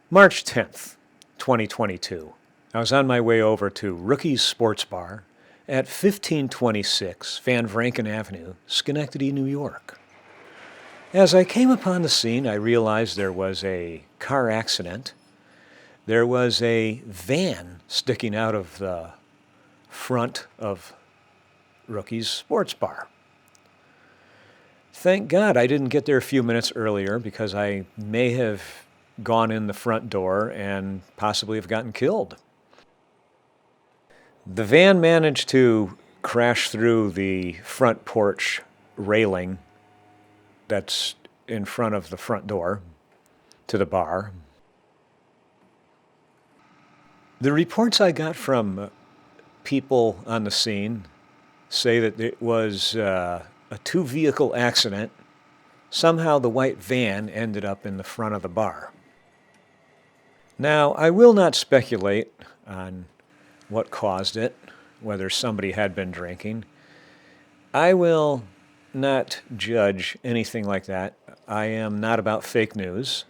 March 10th, 2022. I was on my way over to Rookie's Sports Bar at 1526 Van Vranken Avenue, Schenectady, New York. As I came upon the scene, I realized there was a car accident. There was a van sticking out of the front of Rookie's Sports Bar. Thank God I didn't get there a few minutes earlier because I may have gone in the front door and possibly have gotten killed. The van managed to crash through the front porch railing that's in front of the front door to the bar. The reports I got from people on the scene say that it was a two-vehicle accident. Somehow the white van ended up in the front of the bar. Now, I will not speculate on what caused it, whether somebody had been drinking. I will not judge anything like that. I am not about fake news.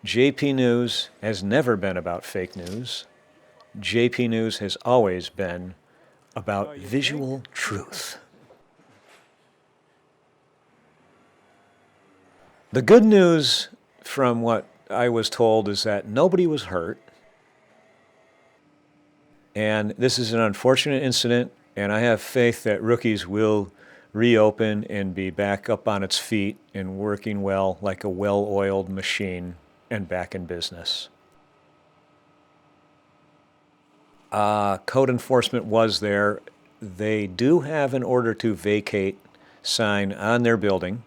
JP News has never been about fake news. JP News has always been about visual truth. The good news from what I was told is that nobody was hurt. And this is an unfortunate incident, and I have faith that Rookies will reopen and be back up on its feet and working well like a well-oiled machine and back in business. Code enforcement was there. They do have an order to vacate sign on their building.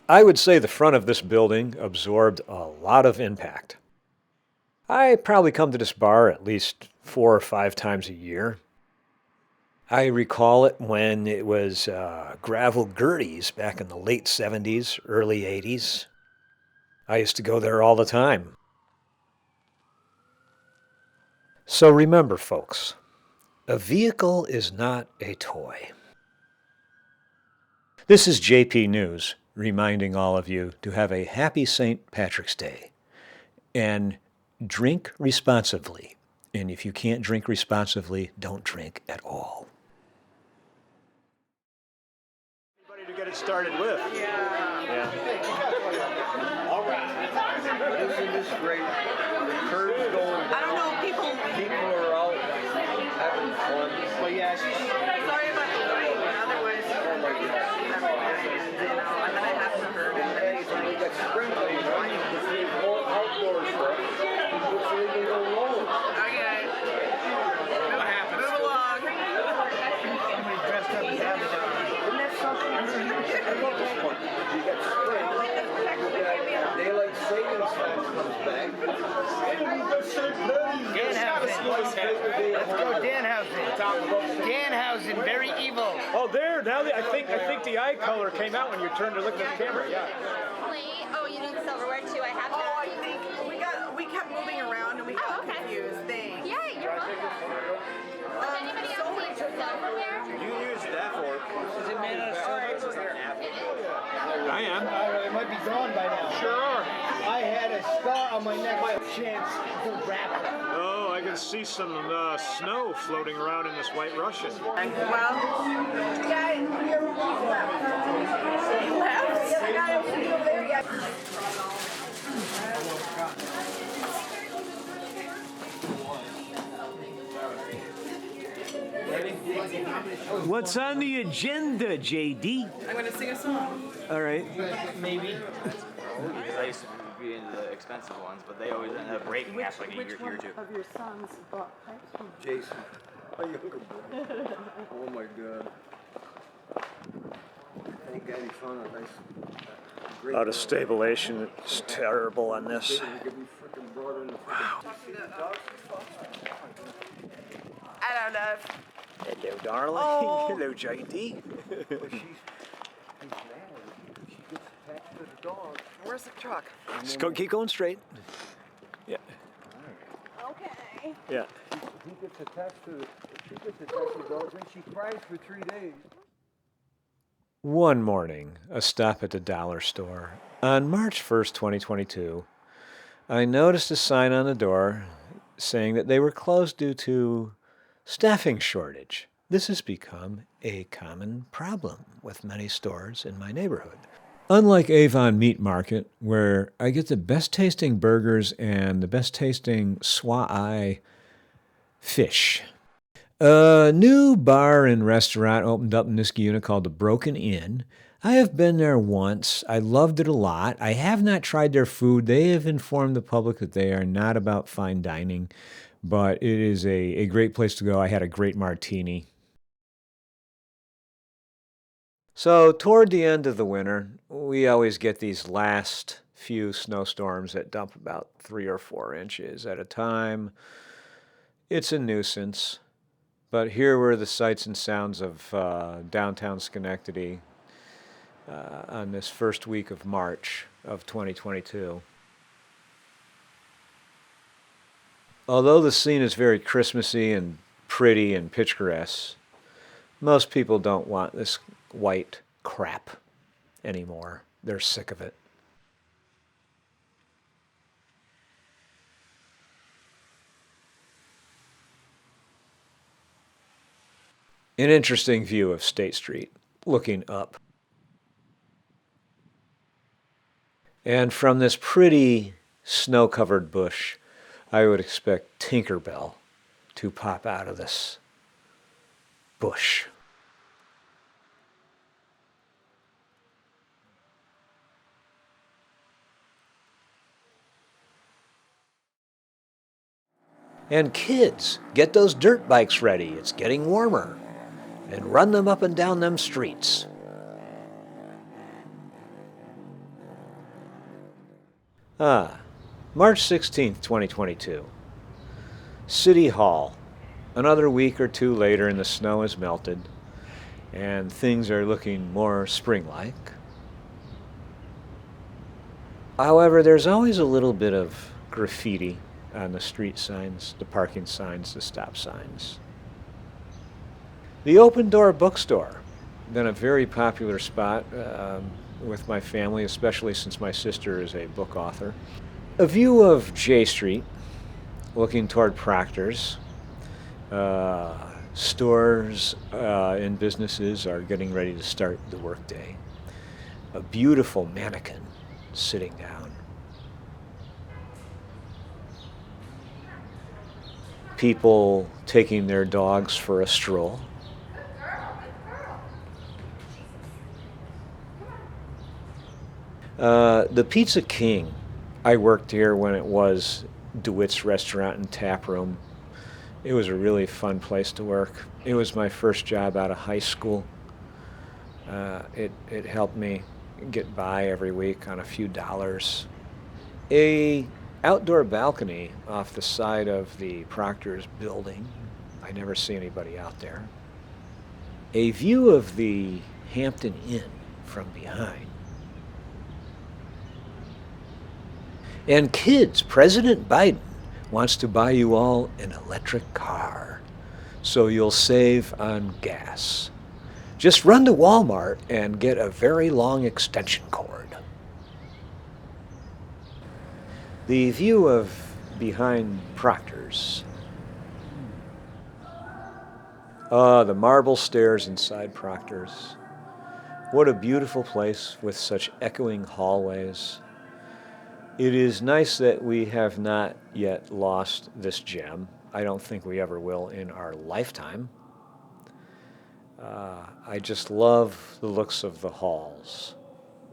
I would say the front of this building absorbed a lot of impact. I probably come to this bar at least 4 or 5 times a year. I recall it when it was Gravel Gertie's back in the late 70s, early 80s. I used to go there all the time. So remember, folks, a vehicle is not a toy. This is JP News, reminding all of you to have a happy St. Patrick's Day and drink responsibly. And if you can't drink responsibly, don't drink at all. Anybody to get it started with? Yeah. All right. Isn't this great? The curve's going. I don't know, people People are out having fun. Well, yeah, sorry about the rain, but otherwise, oh my God. and then I have to hurt and then it's We like, got sprinklers on. It's all outdoor stuff. It's leaving go alone. okay. What happened? Move along. Somebody dressed up as Avatar. Isn't that something? I love this one. You got spring. Daylight savings time comes back. Let's go Danhausen. Danhausen, very evil. Oh, there! Now I think the eye color came out when you turned to look at the camera. Yeah. Plate. Oh, you need silverware too. I have that. Oh, I think we kept moving around and we got confused. Thanks. Yeah, you're welcome. Does anybody else need silverware? You use that for. Is it made out of silver? I am. It might be gone by now. Sure. I had a scar on my neck by chance to wrap it. Oh, I can see some snow floating around in this White Russian. Well, guys, you're left. What's on the agenda, JD? I'm going to sing a song. All right. Maybe. Because I used to be into the expensive ones, but they always end up breaking after like a year or two. Of your sons bought pipes from Jason, my younger brother. Oh my God. Thank God he found a nice. Great Out of stabilization, it's terrible on this. I don't know. Hello, darling. Oh. Hello, JD. Where's the truck? Just keep going straight. Yeah. Okay. Yeah. He gets attached to the. She gets attached to the dogs, and she cries for 3 days. One morning, a stop at the dollar store, On March 1st, 2022, I noticed a sign on the door saying that they were closed due to staffing shortage. This has become a common problem with many stores in my neighborhood. Unlike Avon Meat Market, where I get the best tasting burgers and the best tasting swai fish. A new bar and restaurant opened up in this unit called the Broken Inn. I have been there once. I loved it a lot. I have not tried their food. They have informed the public that they are not about fine dining, but it is a great place to go. I had a great martini. So, toward the end of the winter, we always get these last few snowstorms that dump about 3 or 4 inches at a time. It's a nuisance. But here were the sights and sounds of downtown Schenectady on this first week of March of 2022. Although the scene is very Christmassy and pretty and picturesque, most people don't want this white crap anymore. They're sick of it. An interesting view of State Street, looking up. And from this pretty snow-covered bush, I would expect Tinkerbell to pop out of this bush. And kids, get those dirt bikes ready. It's getting warmer. And run them up and down them streets. March 16th, 2022. City Hall. Another week or two later and the snow has melted and things are looking more spring-like. However, there's always a little bit of graffiti on the street signs, the parking signs, the stop signs. The Open Door Bookstore, been a very popular spot with my family, especially since my sister is a book author. A view of J Street, looking toward Proctor's. Stores and businesses are getting ready to start the workday. A beautiful mannequin sitting down. People taking their dogs for a stroll. The Pizza King. I worked here when it was DeWitt's Restaurant and Tap Room. It was a really fun place to work. It was my first job out of high school. It helped me get by every week on a few dollars. A outdoor balcony off the side of the Proctor's building. I never see anybody out there. A view of the Hampton Inn from behind. And kids, President Biden wants to buy you all an electric car so you'll save on gas. Just run to Walmart and get a very long extension cord. The view of behind Proctor's. The marble stairs inside Proctor's. What a beautiful place with such echoing hallways. It is nice that we have not yet lost this gem. I don't think we ever will in our lifetime. I just love the looks of the halls.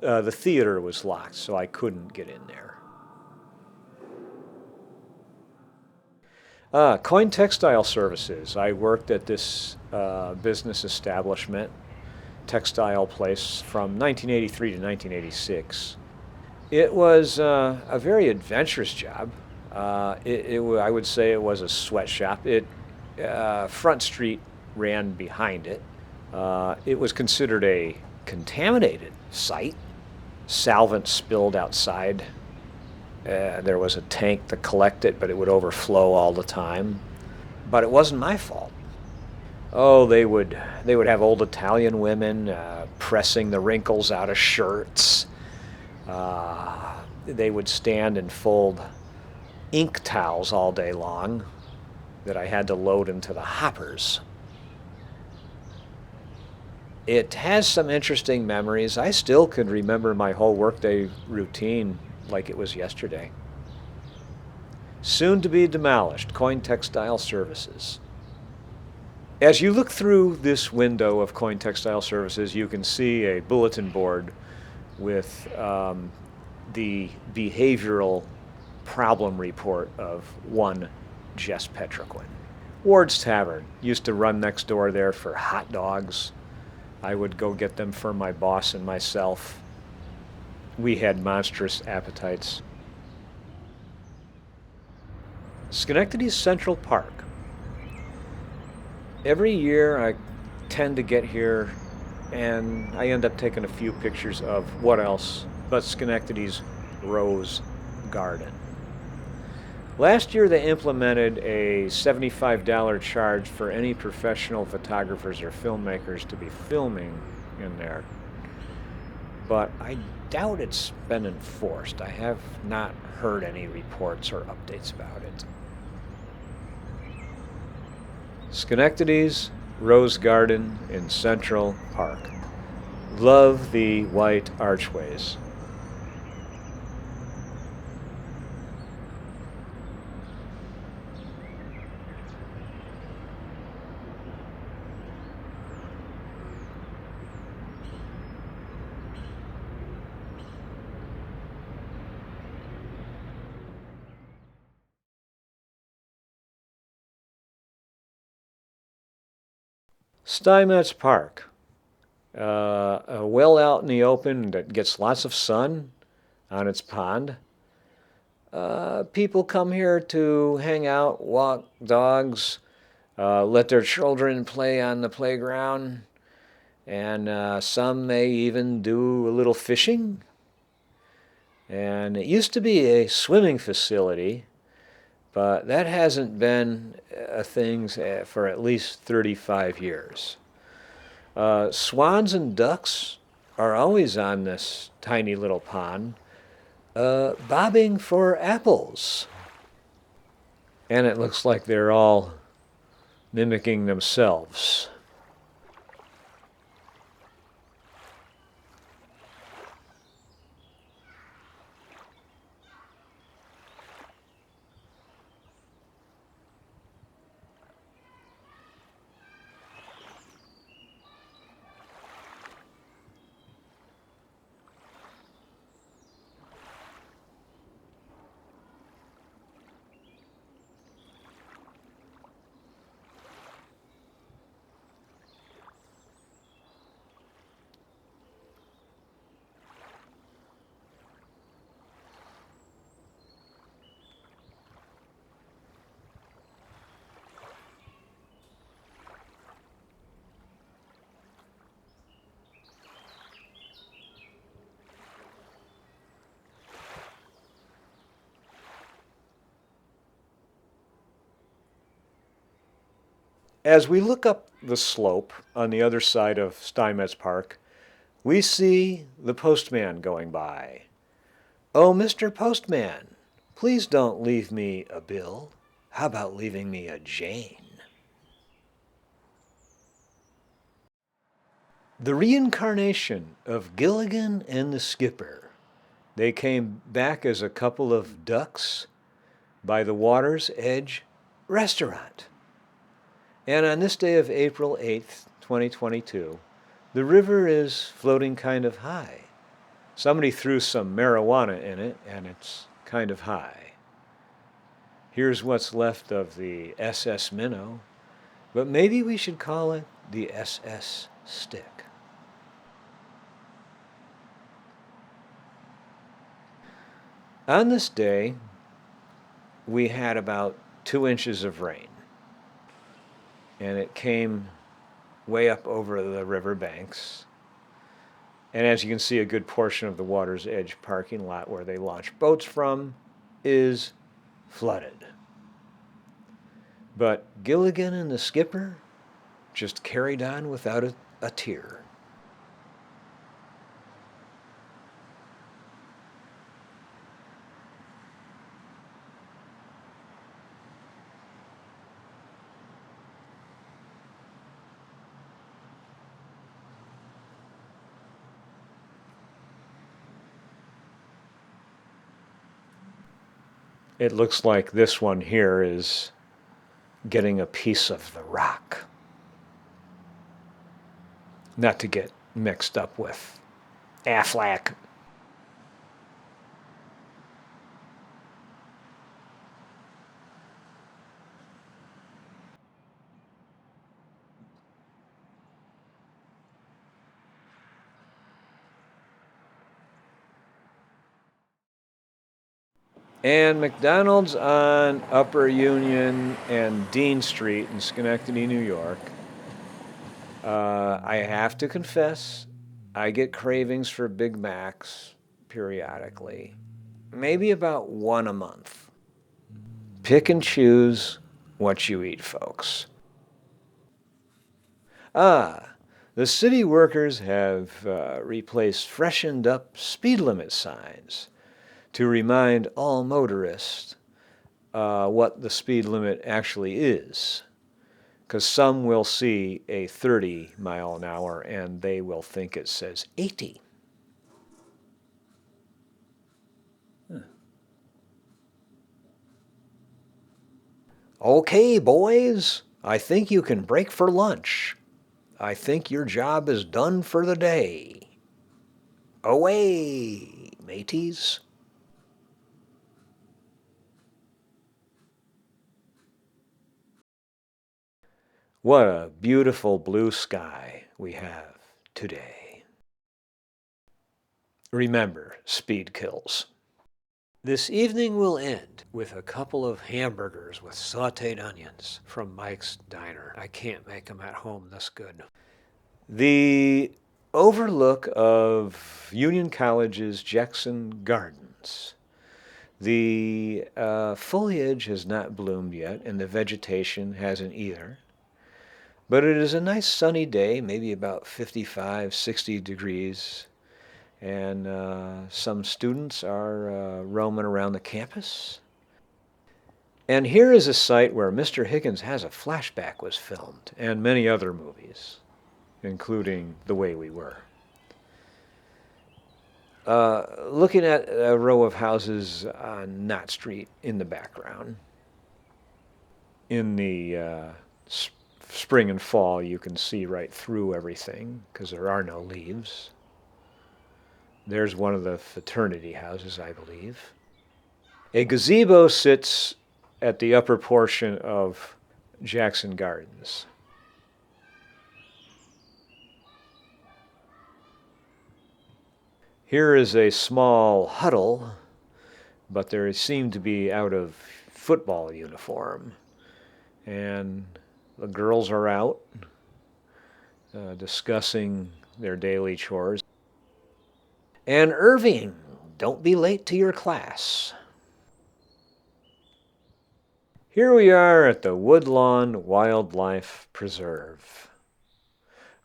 The theater was locked, so I couldn't get in there. Coin Textile Services. I worked at this business establishment, textile place, from 1983 to 1986. It was a very adventurous job. I would say it was a sweatshop. Front Street ran behind it. It was considered a contaminated site. Solvent spilled outside. There was a tank to collect it, but it would overflow all the time. But it wasn't my fault. Oh, they would have old Italian women pressing the wrinkles out of shirts. They would stand and fold ink towels all day long that I had to load into the hoppers. It has some interesting memories. I still could remember my whole workday routine like it was yesterday. Soon to be demolished, Coin Textile Services. As you look through this window of Coin Textile Services, you can see a bulletin board with the behavioral problem report of one Jess Petroquin. Ward's Tavern used to run next door there for hot dogs. I would go get them for my boss and myself. We had monstrous appetites. Schenectady's Central Park. Every year I tend to get here and I end up taking a few pictures of what else but Schenectady's Rose Garden. Last year they implemented a $75 charge for any professional photographers or filmmakers to be filming in there. But I doubt it's been enforced. I have not heard any reports or updates about it. Schenectady's Rose Garden in Central Park. Love the white archways. Steinmetz Park, well out in the open that gets lots of sun on its pond. People come here to hang out, walk dogs, let their children play on the playground, and some may even do a little fishing. And it used to be a swimming facility, but that hasn't been a thing for at least 35 years. Swans and ducks are always on this tiny little pond, bobbing for apples. And it looks like they're all mimicking themselves. As we look up the slope on the other side of Steinmetz Park, we see the postman going by. "Oh, Mr. Postman, please don't leave me a bill. How about leaving me a Jane?" The reincarnation of Gilligan and the Skipper. They came back as a couple of ducks by the water's edge restaurant. And on this day of April 8th, 2022, the river is floating kind of high. Somebody threw some marijuana in it, and it's kind of high. Here's what's left of the SS Minnow, but maybe we should call it the SS Stick. On this day, we had about 2 inches of rain, and it came way up over the river banks. And as you can see, a good portion of the water's edge parking lot where they launch boats from is flooded. But Gilligan and the Skipper just carried on without a tear. It looks like this one here is getting a piece of the rock. Not to get mixed up with Aflac. And McDonald's on Upper Union and Dean Street in Schenectady, New York. I have to confess, I get cravings for Big Macs periodically. Maybe about one a month. Pick and choose what you eat, folks. The city workers have replaced freshened up speed limit signs to remind all motorists what the speed limit actually is. Because some will see a 30 mile an hour and they will think it says 80. Okay, boys, I think you can break for lunch. I think your job is done for the day. Away, mateys. What a beautiful blue sky we have today. Remember, speed kills. This evening will end with a couple of hamburgers with sauteed onions from Mike's Diner. I can't make them at home this good. The overlook of Union College's Jackson Gardens. The foliage has not bloomed yet, and the vegetation hasn't either. But it is a nice sunny day, maybe about 55, 60 degrees. And some students are roaming around the campus. And here is a site where Mr. Higgins Has a Flashback was filmed, and many other movies, including The Way We Were. Looking at a row of houses on Knott Street in the background. In the spring and fall, you can see right through everything because there are no leaves. There's one of the fraternity houses, I believe. A gazebo sits at the upper portion of Jackson Gardens. Here is a small huddle, but they seem to be out of football uniform. And the girls are out discussing their daily chores. And Irving, don't be late to your class. Here we are at the Woodlawn Wildlife Preserve,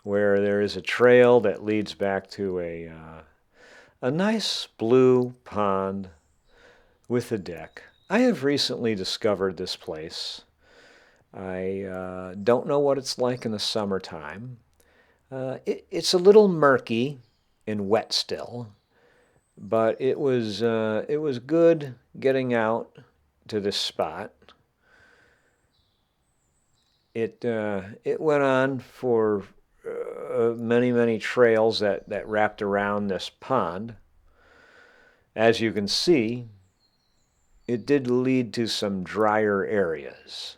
where there is a trail that leads back to a nice blue pond with a deck. I have recently discovered this place. I don't know what it's like in the summertime. It's a little murky and wet still, but it was good getting out to this spot. It went on for many trails that wrapped around this pond. As you can see, it did lead to some drier areas.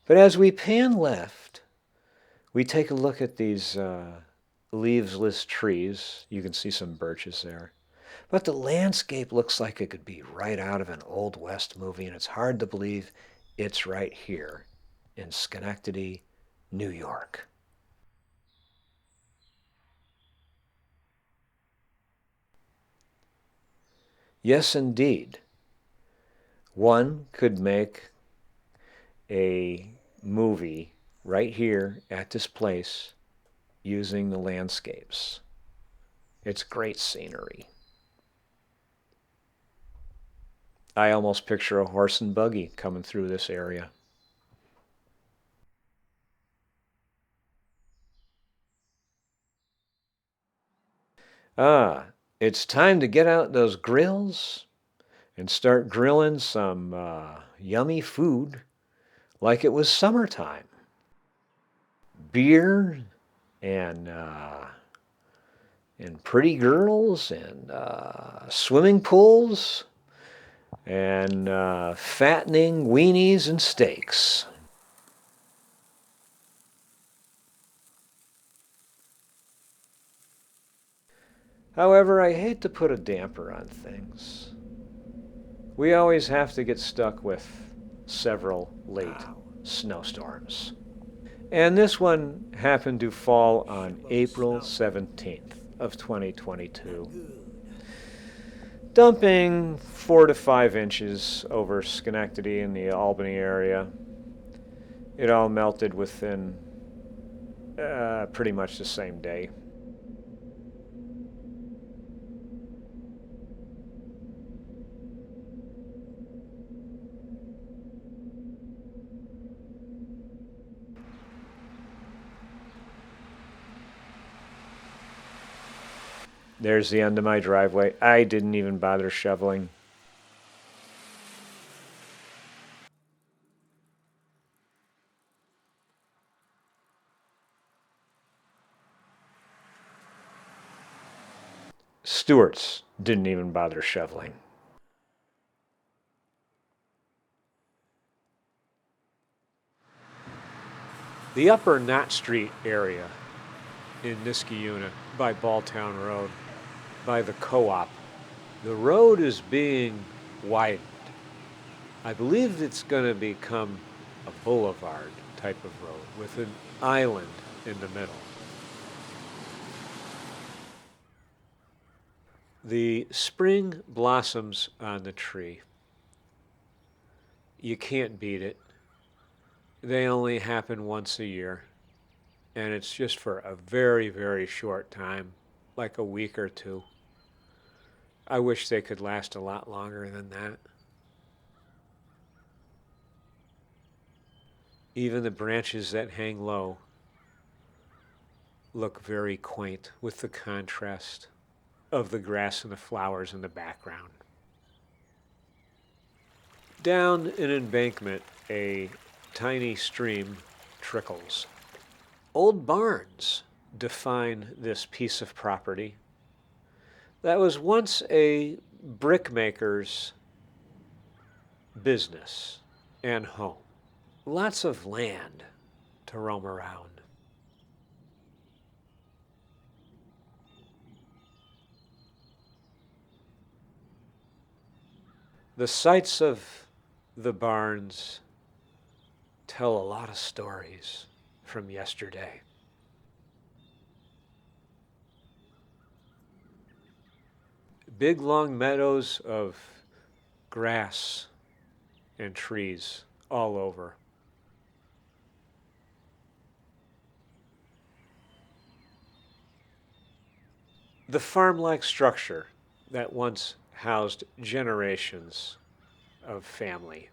But as we pan left, we take a look at these leaves-less trees. You can see some birches there. But the landscape looks like it could be right out of an Old West movie, and it's hard to believe it's right here in Schenectady, New York. Yes, indeed. One could make a movie right here at this place using the landscapes. It's great scenery. I almost picture a horse and buggy coming through this area. It's time to get out those grills and start grilling some yummy food like it was summertime. Beer and pretty girls and swimming pools and fattening weenies and steaks. However, I hate to put a damper on things. We always have to get stuck with several late snowstorms. And this one happened to fall on April 17th of 2022, dumping 4 to 5 inches over Schenectady and the Albany area. It all melted within pretty much the same day. There's the end of my driveway. I didn't even bother shoveling. Stewart's didn't even bother shoveling. The upper Knott Street area in Niskayuna by Balltown Road, by the co-op, the road is being widened. I believe it's going to become a boulevard type of road with an island in the middle. The spring blossoms on the tree. You can't beat it. They only happen once a year, and it's just for a very, very short time, like a week or two. I wish they could last a lot longer than that. Even the branches that hang low look very quaint with the contrast of the grass and the flowers in the background. Down an embankment, a tiny stream trickles. Old barns define this piece of property that was once a brickmaker's business and home. Lots of land to roam around. The sites of the barns tell a lot of stories from yesterday. Big long meadows of grass and trees all over. The farm-like structure that once housed generations of family